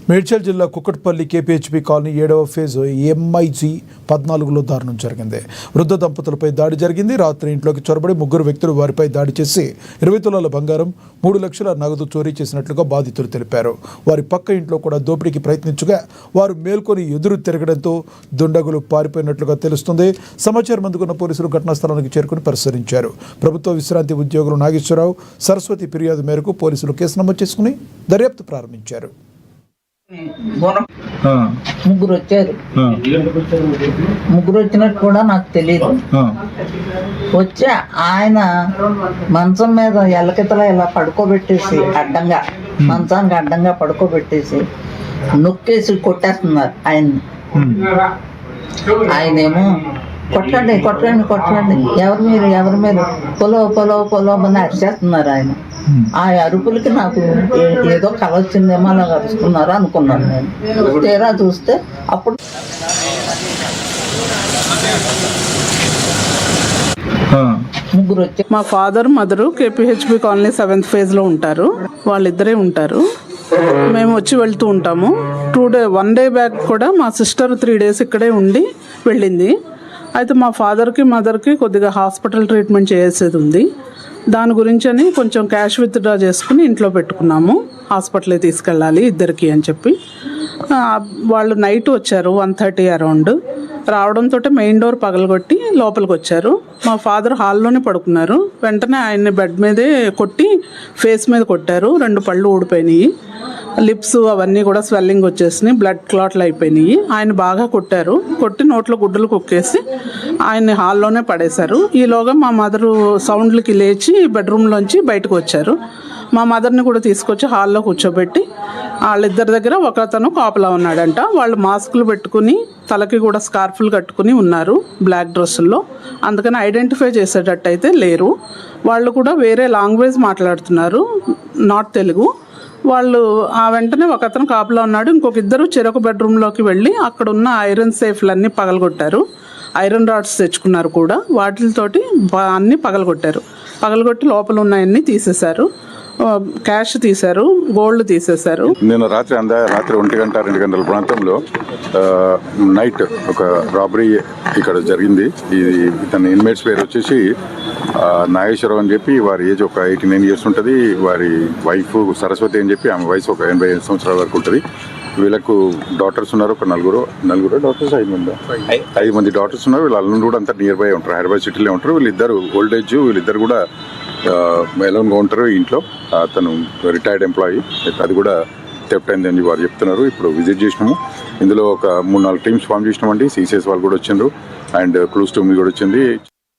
మేడ్చల్ జిల్లా Kukatpally KPHP colony 7వ phase MIG 14లో దారుణం జరిగింది. వృద్ధ దంపతులపై దాడి జరిగింది. రాత్రి ఇంట్లోకి చొరబడి ముగ్గురు వ్యక్తులు వారిపై దాడి చేసి 20 తులాల బంగారం, 3 లక్షల నగదు చోరీ చేసినట్లుగా బాధితులు తెలిపారు. వారి పక్క ఇంట్లో కూడా దోపిడీకి ప్రయత్నించగా వారు మేల్కొని ఎదురు తిరగడంతో దుండగులు పారిపోయినట్లుగా తెలుస్తుంది. సమాచారం అందుకున్న పోలీసులు ఘటనా స్థలానికి చేరుకుని పరిశీలించారు. ప్రభుత్వ విశ్రాంతి ఉద్యోగులు నాగేశ్వరరావు, సరస్వతి ఫిర్యాదు మేరకు పోలీసులు కేసు నమోదు చేసుకుని దర్యాప్తు ప్రారంభించారు. ముగ్గురు వచ్చారు. ముగ్గురు వచ్చినట్టు కూడా నాకు తెలియదు. వచ్చి ఆయన మంచం మీద ఎల్లకితలా ఇలా పడుకోబెట్టేసి అడ్డంగా, మంచానికి అడ్డంగా పడుకోబెట్టేసి నొక్కేసి కొట్టేస్తున్నారు ఆయన్ని. ఆయనేమో కొట్టండి కొట్టండి కొట్టండి, ఎవరి మీరు పొలో అని అరిచేస్తున్నారు. ఆయన ఆ అరుపులకి నాకు ఏదో కళ వచ్చిందేమో అలా అరుస్తున్నారు అనుకున్నాను. నేను తీరా చూస్తే అప్పుడు ముగ్గురు వచ్చి, మా father mother KPHB colony 7th ఫేజ్లో ఉంటారు. వాళ్ళిద్దరే ఉంటారు. మేము వచ్చి వెళ్తూ ఉంటాము. 1 డే బ్యాక్ కూడా మా సిస్టర్ 3 days ఇక్కడే ఉండి వెళ్ళింది. అయితే మా ఫాదర్కి మదర్కి కొద్దిగా హాస్పిటల్ ట్రీట్మెంట్ చేసేది ఉంది. దాని గురించి అని కొంచెం క్యాష్ విత్డ్రా చేసుకుని ఇంట్లో పెట్టుకున్నాము. హాస్పిటల్కి తీసుకెళ్ళాలి ఇద్దరికి అని చెప్పి. వాళ్ళు నైట్ వచ్చారు 1:30 అరౌండ్. రావడంతో మెయిన్ డోర్ పగలగొట్టి లోపలికి వచ్చారు. మా ఫాదర్ హాల్లోనే పడుకున్నారు. వెంటనే ఆయన్ని బెడ్ మీదే కొట్టి ఫేస్ మీద కొట్టారు. 2 పళ్ళు ఊడిపోయినాయి. లిప్స్ అవన్నీ కూడా స్వెల్లింగ్ వచ్చేసినాయి. బ్లడ్ క్లాట్లు అయిపోయినాయి. ఆయన బాగా కొట్టారు. కొట్టి నోట్లో గుడ్డలు కుక్కేసి ఆయన్ని హాల్లోనే పడేశారు. ఈలోగా మా మదరు సౌండ్లకి లేచి బెడ్రూమ్లోంచి బయటకు వచ్చారు. మా మదర్ని కూడా తీసుకొచ్చి హాల్లో కూర్చోబెట్టి వాళ్ళిద్దరి దగ్గర ఒకతను కాపలా ఉన్నాడంట. వాళ్ళు మాస్కులు పెట్టుకుని తలకి కూడా స్కార్ఫ్లు కట్టుకుని ఉన్నారు బ్లాక్ డ్రెస్సుల్లో. అందుకని ఐడెంటిఫై చేసేటట్టు అయితే లేరు. వాళ్ళు కూడా వేరే లాంగ్వేజ్ మాట్లాడుతున్నారు, నాట్ తెలుగు. వాళ్ళు ఆ వెంటనే ఒక అతను కాపలా ఉన్నాడు. ఇంకొక ఇద్దరు చెరొక బెడ్రూమ్లోకి వెళ్ళి అక్కడ ఉన్న ఐరన్ సేఫ్లన్నీ పగలగొట్టారు. ఐరన్ రాడ్స్ తెచ్చుకున్నారు కూడా. వాటితోటి అన్నీ పగలగొట్టారు. పగలగొట్టి లోపల ఉన్నాయన్నీ తీసేశారు. క్యాష్ తీశారు, గోల్డ్ తీసేశారు. నేను రాత్రి 1 గంట 2 గంటల ప్రాంతంలో నైట్ ఒక రాబరీ ఇక్కడ జరిగింది. ఇది ఇతని ఇన్మేట్స్ పేరు వచ్చేసి నాగేశ్వరరావు అని చెప్పి, వారి ఏజ్ ఒక 89 years ఉంటుంది. వారి వైఫ్ సరస్వతి అని చెప్పి, ఆమె వయసు ఒక 85 సంవత్సరాల వరకు ఉంటుంది. వీళ్ళకు డాటర్స్ ఉన్నారు, ఒక నలుగురు డాటర్స్, 5 మంది డాటర్స్ ఉన్నారు. వీళ్ళ అల్లుండి కూడా అంతా నియర్ బై ఉంటారు, హైదరాబాద్ సిటీలో ఉంటారు. వీళ్ళిద్దరు ఓల్డ్ ఏజ్, వీళ్ళిద్దరు కూడా ఎలోన్గా ఉంటారు ఇంట్లో. అతను రిటైర్డ్ ఎంప్లాయీ, అది కూడా థెఫ్ట్ అయిందని వారు చెప్తున్నారు. ఇప్పుడు విజిట్ చేసినాము. ఇందులో ఒక 3-4 టీమ్స్ ఫామ్ చేసినామండి. సీసీఎస్ వాళ్ళు కూడా వచ్చిండ్రు అండ్ క్లూస్ టీమ్ కూడా వచ్చింది.